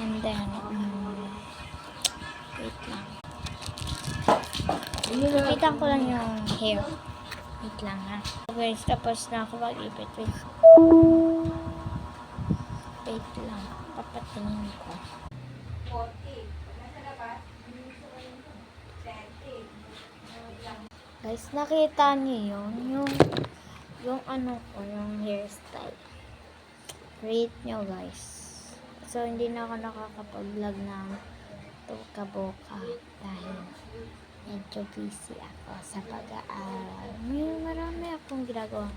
And then, wait lang. Ipitan ko lang yung hair. Wait lang ha. Guys, tapos na ako mag-ipit. Wait lang. Papatingin ko. Guys, nakita niyo yun? Yung ano ko, yung hairstyle. Rate nyo guys. So, hindi na ako nakakapag-vlog ng tuka-boka dahil medyo busy ako sa pag-aaral. May marami akong ginagawa.